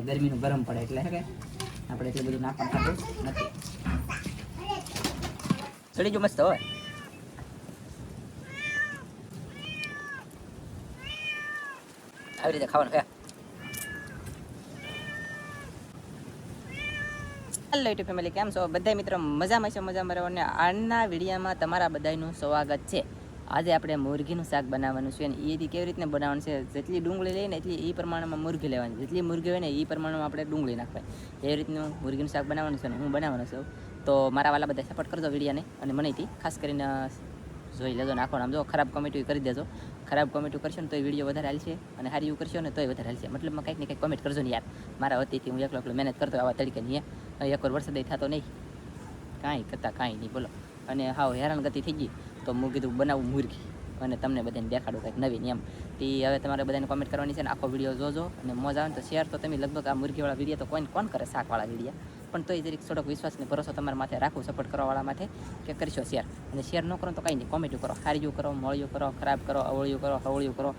ગરમીનું ગરમ પડે એટલે કે આપણે એટલું બધું નાખવાનું થતું નથી. ચડી જો મસ્ત હોય. આવી રીતે ખાવાનું છે. હેલો યુટ્યુબ ફેમિલી, કેમ છો બધા મિત્રો? મજામાં છે, મજામાં રહો. અને આજના વિડીયોમાં તમારા બધાનું સ્વાગત છે. આજે આપણે મુરગીનું શાક બનાવવાનું છે અને એથી કેવી રીતને બનાવવાનું છે, જેટલી ડુંગળી લઈને એટલી એ પ્રમાણમાં મુરગી લેવાની, જેટલી મુરગી હોય ને એ પ્રમાણમાં આપણે ડુંગળી નાખવાની. એવી રીતનું મુરગીનું શાક બનાવવાનું છે અને હું બનાવવાનો છું. તો મારા વાલા બધા સપોર્ટ કરજો વિડીયોને, અને મને ખાસ કરીને જોઈ લેજો, નાખવાનું. આમ જો ખરાબ કોમેન્ટ કરી દેજો. ખરાબ કોમેન્ટ કરશો ને તો વિડીયો વધારે હાલશે, અને સારી એવું કરશો ને તોય વધારે હાલશે. મતલબમાં કંઈક ને કંઈક કોમેન્ટ કરજો ને યાર. મારા વતીથી હું એકલો મહેનત કરતો આવા તરીકે નહીં. એક વાર વરસાદ થતો નહીં, કાંઈ કરતા કાંઈ નહીં બોલો. અને હાવ હેરાન ગતિ થઈ ગઈ તો હું કીધું બનાવું મુરગી અને તમને બધાને દેખાડું કંઈક નવીન એમ. તે હવે તમારે બધાને કોમેન્ટ કરવાની છે ને આખો વિડીયો જોજો, અને મજા આવે તો શેર તો તમે લગભગ આ મુરગીવાળા વિડીયો તો કોણ કરે, શાકવાળા વિડીયો, પણ તોય જરીક થોડોક વિશ્વાસ ને ભરોસો તમારા માથે રાખવું, સપોર્ટ કરવાવાળા માથે, કે કરશો શેર. અને શેર ન કરો તો કંઈ નહીં, કોમેન્ટ કરો, સારીયું કરો, મળ્યું કરો, ખરાબ કરો, અવળિયું કરો, હવળિયું કરો.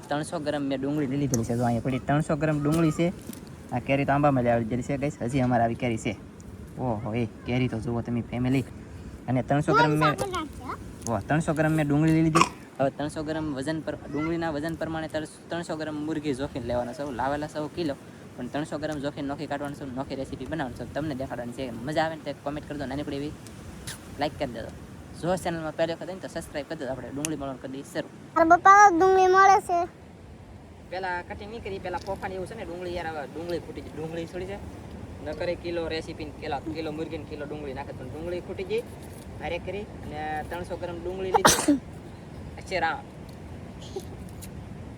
300 ગ્રામ મેં ડુંગળી લીધેલી છે. જો અહીંયા પડી 300 ગ્રામ ડુંગળી છે. આ કેરી તો આંબામાં આવી છે ગઈશ, હજી અમારે આવી કેરી છે. ઓહો, એ કેરી તો જુઓ તમે ફેમિલી. અને 300 ગ્રામ મેં 300 ગ્રામ મેં ડુંગળી લીધી. હવે 300 ગ્રામ વજન પર ડુંગળીના વજન પ્રમાણે 300 ગ્રામ મુરગી જોખીને લેવાના છે. લાવેલા 100 કિલો, પણ 300 ગ્રામ જોખીને નોખી કાઢવાનું છે, નોખી રેસીપી બનાવવાનું છે, તમને દેખાડવાની છે. મજા આવે ને તો કોમેન્ટ કરજો, નાની પડી એવી લાઈક કરી દેજો. જો ચેનલમાં પહેલી વખત તો સબસ્ક્રાઈબ કરી દેજો. આપણે ડુંગળી મળવાનું કરી દઈએ શરૂ. મારા પપ્પા ડુંગળી મળે છે. પહેલાં કટિંગ નહીં કરી, પહેલાં ફોફાની એવું છે ને ડુંગળી યાર. હવે ડુંગળી ખૂટી જાય, ડુંગળી છોડી જાય ન કરે. કિલો રેસીપી કિલો મુરગીને કિલો ડુંગળી નાખે તો ડુંગળી ખૂટી જાય. હારે કરી અને 300 ગ્રામ ડુંગળી લીધી. અચ્છા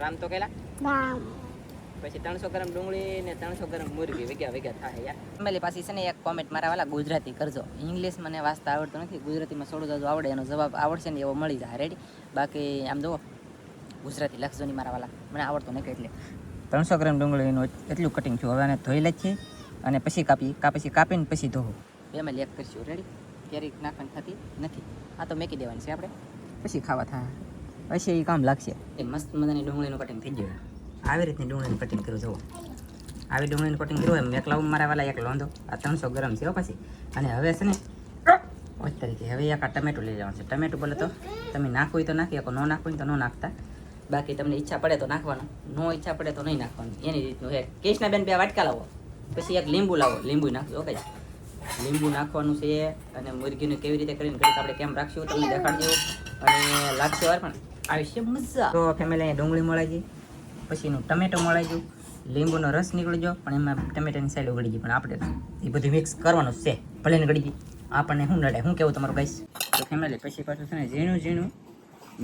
રામ તો કેલા પછી 300 ગ્રામ ડુંગળી ને 300 ગ્રામ મુરગી વેગ્યા થાય યાર. ફેમિલી પાછી છે ને એક કોમેન્ટ મારા વાલા ગુજરાતી કરજો. ઇંગ્લિશ મને વાંચતા આવડતું નથી, ગુજરાતીમાં થોડું જાજુ આવડે, એનો જવાબ આવડશે ને એવો મળી જાય. રેડી? બાકી આમ જુઓ ગુજરાતી લખજો નહીં મારા વાલા, મને આવડતું નહીં એટલે. 300 ગ્રામ ડુંગળીનું એટલું કટિંગ છું. હવે આને ધોઈ લે છે અને પછી કાપીને પછી ધોવું. બેમાં લેક કરીશું. રેડી? ક્યારેક નાખવાની થતી નથી. આ તો મેકી દેવાની છે આપણે, પછી ખાવા થાય, પછી એ કામ લાગશે. એ મસ્ત મજાની ડુંગળીનું કટિંગ થઈ ગયું. આવી રીતની ડુંગળીનું કટિંગ કર્યું જુઓ. આવી ડુંગળીનું કટિંગ કર્યું એમ એક લાવું મારા વાલા એક લોંધો. આ 300 ગ્રામ છે પછી. અને હવે છે ને તરીકે હવે એક આ ટમેટું લઈ જવાનું છે. ટમેટું બોલે તો તમે નાખવું હોય તો નાખી શકો, ન નાખવું હોય તો ન નાખતા. બાકી તમને ઈચ્છા પડે તો નાખવાનું, ન ઈચ્છા પડે તો નહીં નાખવાનું. એની રીતનું છે. કૃષ્ણાબેન 2 વાટકા લાવો, પછી એક લીંબુ લાવો, લીંબુ નાખજો. ઓકે, લીંબુ નાખવાનું છે. અને મુરગીને કેવી રીતે કરીને ઘડીક આપણે કેમ રાખશું તમને દેખાડજો. અને લાગશે વાર પણ આવી છે મજા. તો ફેમિલી અહીંયા ડુંગળી મળાઈ ગઈ, પછી એનું ટમેટો મળાઈ ગયું, લીંબુનો રસ નીકળી ગયો, પણ એમાં ટમેટાની સાઈડ ઉગડી ગઈ. પણ આપણે એ બધું મિક્સ કરવાનું છે. ભલે ને ગળી ગઈ, આપણને શું નડે? શું કેવું તમારું ગાઈસ? તો ફેમિલી પછી પાછું છે ને ઝીણું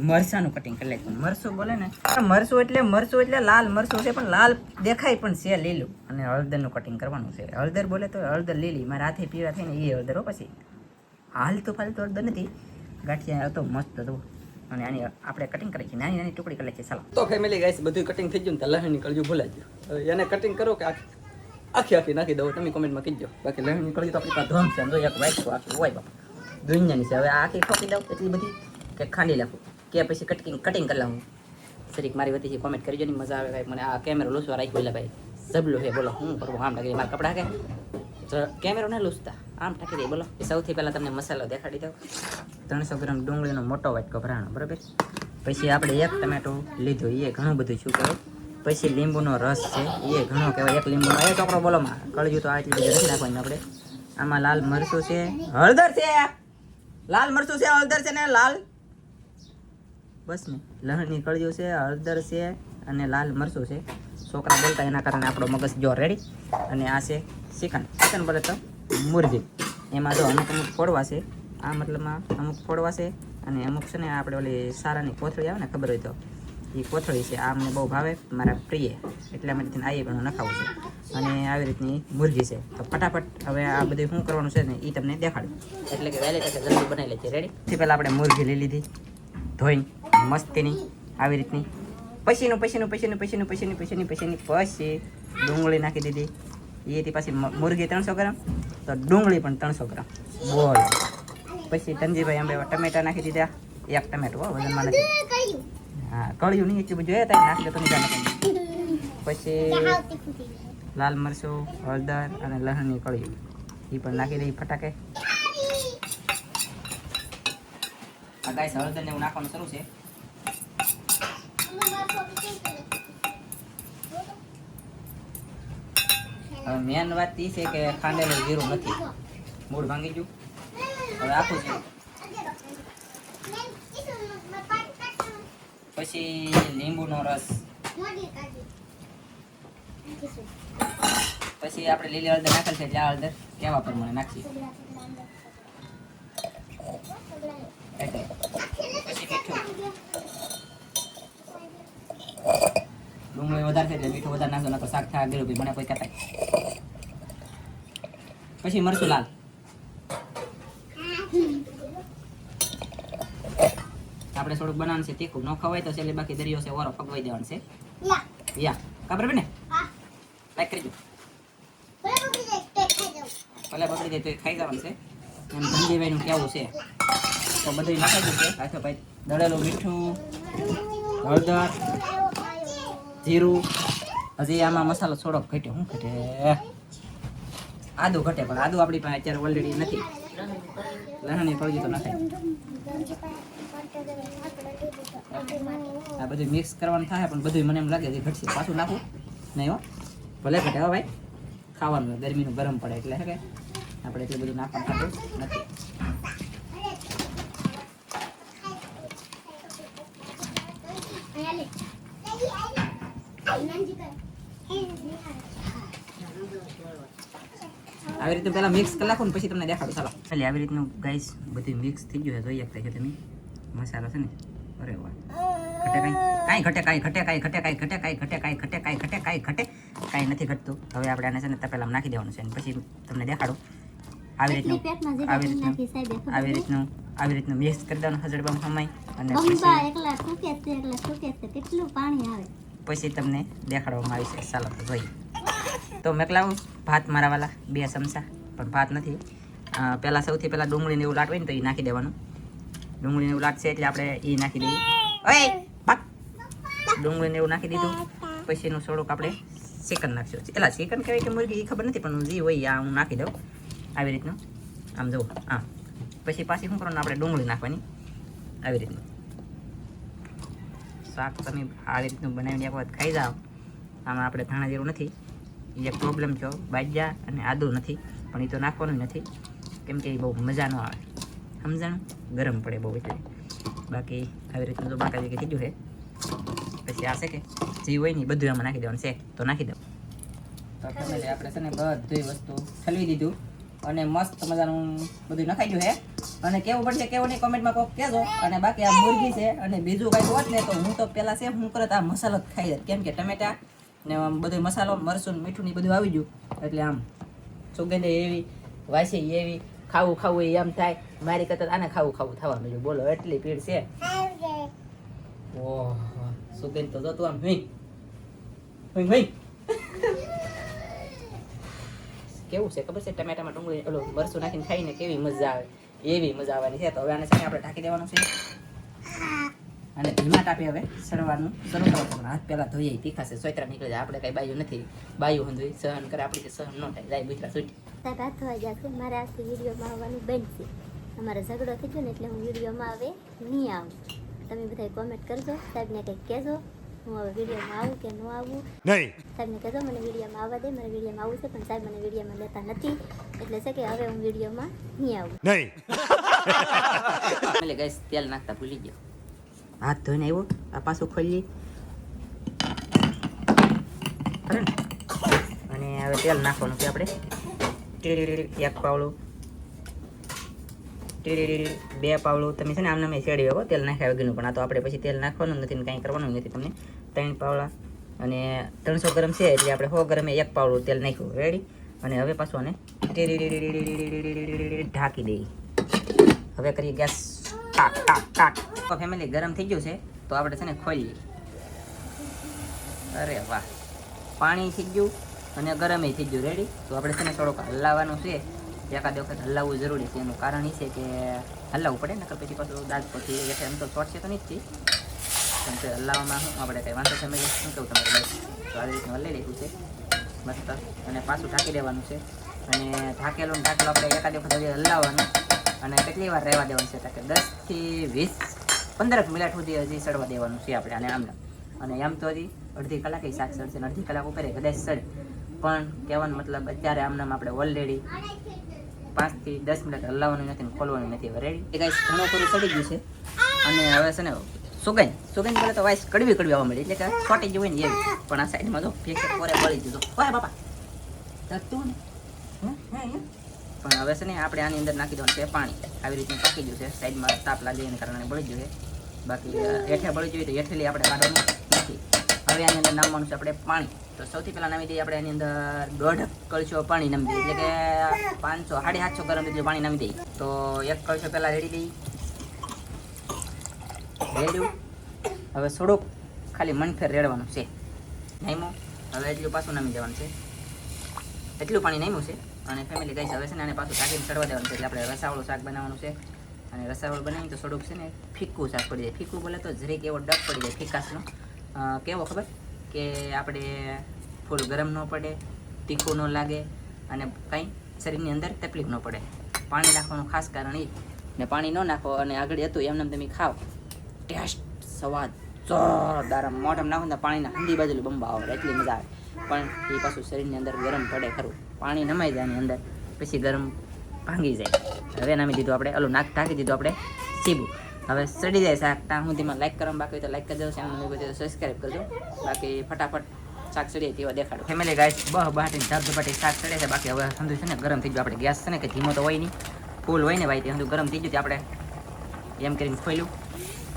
મરચાંનું કટિંગ કરી લે. મરચું બોલે ને, મરચું એટલે લાલ મરચું છે, પણ લાલ દેખાય પણ છે લીલું. અને હળદરનું કટિંગ કરવાનું છે. હળદર બોલે તો હળદર લીલી, મારા હાથે પીળા થઈને એ હળદર હો. પછી હાલતું ફાલતું હળદર નથી, ગાંઠિયા હતો મસ્ત હતો. અને આની આપણે કટિંગ કરી છે, નાની ટુકડી કરી છે. ચાલો તો ફેમિલી ગાઈસ બધું કટિંગ થઈ ગયું ને લહેણ નીકળ્યું ભૂલાઈ ગયું. એને કટિંગ કરો કે આખી નાખી દો, તમે કોમેન્ટમાં કીજો. બાકી લહેણ નીકળ્યું તો આપણી પાસે ધોમ છે. એક વાઇટ આખી હોય બાપા દુનિયાની છે. હવે આખી ખોકી દઉં એટલી બધી કે ખાંડી નાખું કે પછી કટિંગ કરી લઉં. સરીક મારી વતીથી કોમેન્ટ કરી જો ને, મજા આવે ભાઈ. મને આ કેમેરો લૂસવા રાખ્યો એટલે ભાઈ જબલું છે. બોલો હું કરવું? આમ ટાકી મારા કપડા કે કેમેરો ને લૂસતા આમ ટાકી દે. બોલો સૌથી પહેલાં તમને મસાલો દેખાડી દઉં. 300 ગ્રામ ડુંગળીનો મોટો વાટકો ભરાણો, બરાબર. પછી આપણે એક ટમેટો લીધું, એ ઘણું બધું શું કહેવાય. પછી લીંબુનો રસ છે, એ ઘણો કહેવાય. એક લીંબુનો એ છોકરો બોલોમાં કળ્યું તો આટલી બધી નથી નાખવાની આપણે. આમાં લાલ મરચું છે, હળદર છે, લાલ મરચું છે, હળદર છે ને લાલ બસ ને લહણની કળીઓ છે, હળદર છે અને લાલ મરચું છે. છોકરા બોલતા એના કારણે આપણો મગજ જો રેડી. અને આ છે ચિકન બોલે તો મુરગી. એમાં જો અમુક ફોડવા છે, આ મતલબમાં અમુક ફોડવા છે. અને અમુક છે ને આપણે ઓલી સારાની કોથળી આવે ને, ખબર હોય તો એ કોથળી છે. આ અમને બહુ ભાવે, મારા પ્રિય, એટલા માટે આ ઘણું નખાવું છે. અને આવી રીતની મુરગી છે. તો ફટાફટ હવે આ બધું શું કરવાનું છે ને એ તમને દેખાડું. એટલે કે વહેલી તકે જલ્દી બનાવી લે છે. રેડી? થી પહેલાં આપણે મુરગી લઈ લીધી ધોઈને મસ્તીની આવી રીતની. પછી ડુંગળી નાખી દીધી. એથી પછી મુરગી 300 ગ્રામ તો ડુંગળી પણ 300 ગ્રામ. બોલ પછી ધનજીભાઈ અંબે ટમેટા નાખી દીધા. એક ટમેટો વજનમાં નથી. હા કળ્યું નહીં એટલું બધું એ નાખી દો તમે. પછી લાલ મરચું, હળદર અને લસણની કળીઓ એ પણ નાખી દઈ ફટાકે. આ ગાઈસ હળદર ને એવું નાખવાનું શરૂ છે. હવે મેન વાત એ છે કે ખાંડેલું જીરું નથી, મૂળ ભાંગી ગયું. હવે આખું છે. પછી લીંબુનો રસ, પછી આપણે લીલી હળદર નાખેલ છે એટલે આ હળદર કેવા પ્રમાણે નાખી. એટલે પછી મીઠું, ડુંગળી વધારે છે એટલે મીઠું વધારે નાખજો, નકર શાક થાય ગળ્યું મને કોઈ કહેતા. પછી મરચું લાલ, આપણે થોડુંક બનાવવાનું છે તીખું, ન ખવાય તો છેલ્લે બાકી દરિયો છે ઓરો ફગવાઈ દેવાનું છે. યા ખબર ને લાઈક કરજો, ભલે બગડી જાય તો એ ખાઈ જવાનું છે. એમ ધનજીભાઈનું કેવું છે તો બધું નાખાઈ ગયું છે. હાથો ભાઈ દળેલું મીઠું, હળદર, જીરું. હજી આમાં મસાલો થોડોક ઘટ્યો. શું ઘટે? આદુ ઘટે, પણ આદુ આપણી પાસે અત્યારે ઓલરેડી નથી. લસણની કળજી તો નાખાય. આ બધું મિક્સ કરવાનું થાય, પણ બધું મને એમ લાગે છે ઘટશે. પાછું નાખું નહીં હો, ભલે ઘટે હો ભાઈ, ખાવાનું ગરમીનું ગરમ પડે એટલે હે કે આપણે એટલું બધું નાખવાનું થતું નથી. આવી રીતે પહેલા મિક્સ કરી નાખો ને પછી તમને દેખાડું. ચાલો એટલે આવી રીતનું ગાઈસ બધું મિક્સ થઈ ગયું છે. જોઈ શકતા છો તમે મસાલો છે ને. અરે વાહ, ઘટે કાંઈ નથી ઘટતું. હવે આપણે આને છે ને તપેલામાં નાખી દેવાનું છે, પછી તમને દેખાડું. આવી રીતનું મિક્સ કરી દેવાનું હજડબામાં સમય, અને પછી તમને દેખાડવામાં આવી છે. ચાલો તો જોઈએ. તો મેકલાવું ભાત મારા વાલા 2 ચમચા, પણ ભાત નથી. પહેલાં સૌથી પહેલાં ડુંગળીને એવું લાટવાય ને તો એ નાખી દેવાનું. ડુંગળીને એવું લાટશે એટલે આપણે એ નાખી દઈએ. ઓય પાક, ડુંગળીને એવું નાખી દીધું. પછી એનું થોડુંક આપણે ચિકન નાખશું. એટલે ચિકન કહેવાય કે મુરગી એ ખબર નથી, પણ જે હોય આ હું નાખી દઉં આવી રીતનું. આમ જુઓ આમ. પછી પાછી શું કરવાનું, આપણે ડુંગળી નાખવાની આવી રીતનું. શાક તમે આવી રીતનું બનાવીને એક વખત ખાઈ જાઓ. આમાં આપણે ધાણા જીરું નથી, એ એક પ્રોબ્લેમ છે. બાજ્યા અને આદુ નથી, પણ એ તો નાખવાનું નથી, કેમ કે એ બહુ મજા ન આવે. સમજાણું? ગરમ પડે બહુ એટલે. બાકી આવી રીતનું તો બાકા જગ્યાએ થઈ ગયું છે. પછી આ છે કે જે હોય ને બધું આમાં નાખી દેવાનું છે, તો નાખી દઉં. તો ફેમિલી આપણે છે ને બધી વસ્તુ ઠલવી દીધું અને મસ્ત મજાનું બધું નખાઈ ગયું છે. અને કેવું પડશે કેવું નહીં કોમેન્ટમાં કોક કહેજો. અને બાકી આ મુરગી છે અને બીજું કાંઈ હોત ને તો હું તો પહેલાં છે હું કરત આ મસાલો જ ખાઈ જાય, કેમ કે ટમેટા ને આમ બધો મસાલો, મરચું, મીઠું ને બધું આવી ગયું એટલે આમ સુગંધ એવી, વાસી એવી, ખાવું એમ થાય. મારી કરતાં આને ખાવું થવાનું છે. બોલો એટલી ભીડ છે. ઓહ સુગંધ તો જો તું આમ હુઈ કેવું છે ખબર છે? ટમેટામાં ડુંગળી ઓલું મરચું નાખીને ખાઈને કેવી મજા આવે, એવી મજા આવવાની છે. તો હવે આને આપણે ઢાંકી દેવાનું છે અને ધીમા તાપે હવે સડવાનું શરૂ કરવાનું. હાથ પહેલા ધોઈએ તીખાશે, સોયત્રા નીકળી જાય. આપણે કઈ બાયું નથી, બાયું હંધુઈ સહન કરે, આપણી સહન ન થાય, જાય બુતરા છૂટી. રાત થઈ જશે. મારે આજથી વિડીયોમાં આવવાનું બંધ છે. અમારો ઝઘડો થઈ ગયો ને એટલે હું વિડીયોમાં હવે નહીં આવું. તમે બધા કોમેન્ટ કરજો, સાહેબને કંઈક કહેજો હું હવે વિડીયોમાં આવું કે ન આવું. સાહેબને કહેજો મને વિડીયોમાં આવવા દે, મને વિડીયોમાં આવું છે, પણ સાહેબ મને વિડીયોમાં લેતા નથી. એટલે છે કે હવે હું વિડીયોમાં નહીં આવું. એટલે ગેસ તેલ નાખતા ભૂલી ગયો. હાથ ધોઈને આવ્યો, આ પાછું ખોલી અને હવે તેલ નાખવાનું છે આપણે. 1 પાવડું, 2 પાવડું. તમે છે ને આમને મેં શેડી શકો તેલ નાખ્યા વગરનું, પણ આ તો આપણે પછી તેલ નાખવાનું નથી ને કાંઈ કરવાનું નથી તમને. 3 પાવડા અને 300 ગ્રામ છે એટલે આપણે 100 ગ્રામે 1 પાવડું તેલ નાખ્યું. રેડી? અને હવે પાછું આને ઢાંકી દઈએ. હવે કરીએ ગેસ ટાક. તો ફેમિલી ગરમ થઈ ગયું છે તો આપણે છે ને ખોલીએ. અરે વાહ, પાણી થઈ ગયું અને ગરમ થઈ ગયું. રેડી? તો આપણે છે ને થોડુંક હલાવવાનું છે. એકાદ વખત હલાવવું જરૂરી છે. એનું કારણ એ છે કે હલાવવું પડે, નકર પછી પાછું દાળ પછી એટલે એમ તો ચોટશે તો નહીં જ, પણ હલાવવામાં શું આપણે કંઈ વાંધો ફેમિલી શું કહું તમારે? તો આવી રીતનું હલાવી લીધું છે. મસ્ત. અને પાછું ઢાંકી દેવાનું છે. અને ઢાંકેલું આપણે એકાદ વખત હજી હલાવવાનું અને કેટલી વાર રહેવા દેવાનું છે કે 10 થી 15 મિનિટ સુધી હજી સડવા દેવાનું છે આપણે આને આમને. અને એમ તો હજી અડધી કલાકે શાક સડશે અને અડધી કલાક ઉપર કદાચ સડે, પણ કહેવાનો મતલબ અત્યારે આમને આપણે ઓલરેડી 5 થી 10 મિનિટ હલાવવાનું નથી ને ખોલવાનું નથી. હવે રેડી ગાઈસ, ઘણું ખરું સડી ગયું છે. અને હવે છે ને સુગંધ બોલે તો વાઈસ કડવી આવવા મળી, એટલે કે છોટી જ હોય ને એવી. પણ આ સાઈડમાં તો ફેંકે પોરે બળી દીધો. ઓય બાપા તું ને પણ હવે છે ને આપણે આની અંદર નાખી દેવાનું છે પાણી. આવી રીતે પાકી ગયું છે, સાઈડમાં તાપ લાગે એને કારણે બળી ગયું છે. બાકી હેઠે બળી જોઈએ તો હેઠેલી આપણે કાઢવાનું નથી. હવે આની અંદર નાખવાનું છે આપણે પાણી. તો સૌથી પહેલાં નાખી દઈએ આપણે આની અંદર 1.5 કળશો પાણી નાખી દઈએ, એટલે કે 500-750 ગરમ જેટલું પાણી નાખી દઈએ. તો 1 કળશો પહેલાં રેડી દઈએ. રેડ્યું. હવે થોડુંક ખાલી મનફેર રેડવાનું છે. નામ્યું. હવે એટલું પાછું નામી દેવાનું છે. એટલું પાણી નામ્યું છે. અને ફેમિલી ગાઈસ, હવે છે ને આને પાછું ઢાંકીને ચડવા દેવાનું છે. એટલે આપણે રસાવાળું શાક બનાવવાનું છે. અને રસાવાળું બનાવીને તો થોડુંક છે ને ફીક્કું શાક પડી જાય. ફીક્કું બોલે તો જરીક એવો ડક પડી જાય ફીકાશનો. કેવો ખબર કે આપણે ફૂલ ગરમ ન પડે, તીખું ન લાગે અને કંઈ શરીરની અંદર તકલીફ ન પડે. પાણી નાખવાનું ખાસ કારણ એ. ને પાણી ન નાખો અને આગળ હતું એમને તમે ખાઓ, ટેસ્ટ સ્વાદ જોરદાર. મોઢામાં નાખો ને પાણીના હંધી બાજુ બંબા આવે, એટલી મજા આવે. પણ એ પાછું શરીરની અંદર ગરમ પડે ખરું. પાણી નમાઈ જાય એની અંદર, પછી ગરમ ભાંગી જાય. હવે નામી દીધું આપણે, ઓલું નાક ઢાંકી દીધું આપણે સીબું. હવે સડી જાય શાક. ત્યાં સુધીમાં લાઈક કરવાનું બાકી હોય તો લાઈક કરી દો, ચેનલને બધું સબસ્ક્રાઈબ કરજો. બાકી ફટાફટ શાક સડીએ તેવા દેખાડો. ફેમિલી ગાઈસ, બહાટીને ધબધબાટી શાક સડે છે. બાકી હવે સમજુ છે ને ગરમ થઈ ગયું. આપણે ગેસ છે ને કે ધીમો તો હોય નહીં, ફૂલ હોય ને ભાઈ, તે ગરમ થઈ ગયું. આપણે એમ કરીને ખોલ્યું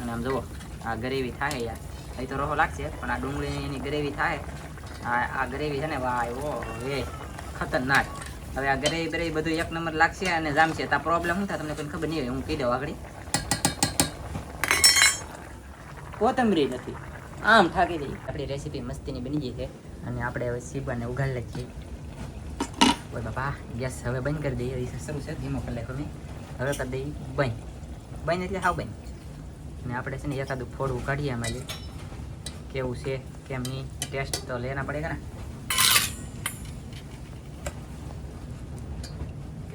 અને આમ જુઓ આ ગ્રેવી થાય યાર. અહીં તો રોહો લાગશે પણ આ ડુંગળીની એની ગ્રેવી થાય. આ ગ્રેવી છે ને ભાઈ ઓ એ ખતરનાક. હવે આ ગ્રેવી બધું એક નંબર લાગશે અને જામશે. તો પ્રોબ્લેમ શું થાય તમને કોઈ ખબર નહીં હોય, હું કહી દઉં આગળ. કોથમરી નથી, આમ ઠાકી દઈ. આપણી રેસીપી મસ્તીની બની ગઈ છે. અને આપણે હવે સીબાને ઉગાડી લઈએ છીએ. ઓય બાપા, ગેસ હવે બંધ કરી દઈએ. શરૂ છે, ધીમો કરી લે તમે. હવે કરી દઈએ બંધ એટલે હાવ બંધ. અને આપણે છે ને એકાદું ફોડું કાઢીએ આમાં, કેવું છે કેમ નહીં, ટેસ્ટ તો લેના પડેગા ને.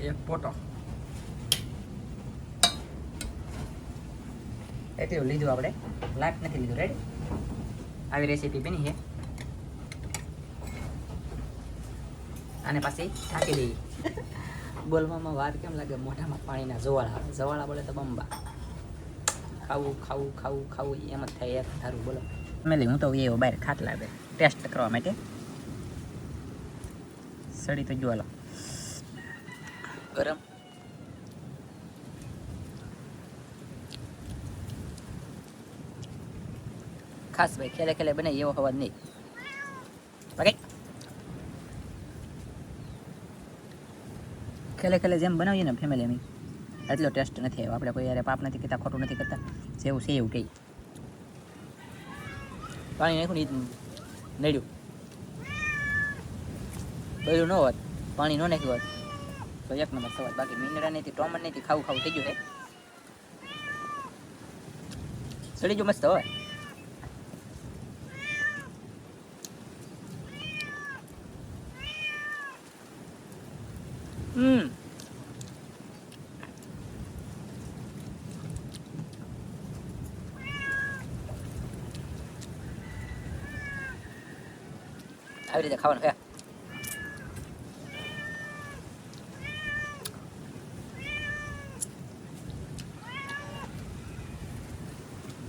એક પોટો એટલું લીધું આપણે, લાટ નથી લીધું. રેડી, આવી રેસીપી બની છે. આને પાછી ઢાંકી દઈએ. બોલવામાં વાર કેમ લાગે, મોઢામાં પાણીના જવાળા બોલે તો બંબા. ખાવું એમ જ થાય. એક સારું બોલો મેલી, હું તો એવો બહાર ખાટલા બે ટેસ્ટ કરવા માટે સડી તો જો ગરમ. ખાસ ભાઈ ખેલે બને એવો અવાજ નહીં. ઓકે, ખેલે જેમ બનાવીએ ને ફેમિલી એમ એટલો ટેસ્ટ નથી આવ્યો. આપણે કોઈ યારે પાપ નથી કરતા, ખોટું નથી કરતા. જેવું છે એવું કહી. પાણી નાખ્યું ને નડ્યું બધું ન હોત, પાણી ન નાખ્યું હોત તો એક નંબર સવાદ. બાકી મીંદડા નહીં, ટોમટ નહીં, ખાવું થઈ ગયું છે. સડી જો મસ્ત હોય. આવી રીતે ખાવાનું છે.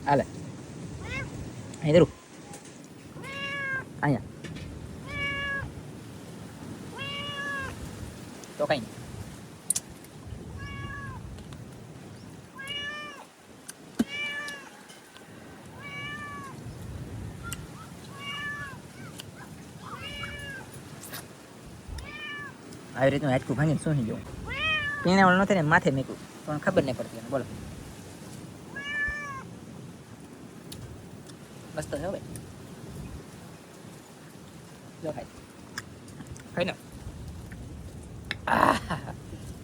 હાલે અહીં ધરું અહીંયા તો કઈ આવી રીતનું હાચકું ભાંગીને શું જવું. પીણા વાળું નથી ને માથે મેકું પણ ખબર નહીં પડતી. બોલો મસ્ત છે ભાઈ. જો ખાઈ લો.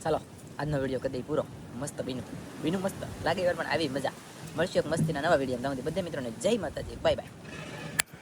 ચાલો આજનો વિડીયો કરી દઈ પૂરો. મસ્ત બીનું મસ્ત લાગે પણ આવી મજા. મળશું એક મસ્તીના નવા વિડીયો. બધા મિત્રોને જય માતાજી, બાય બાય.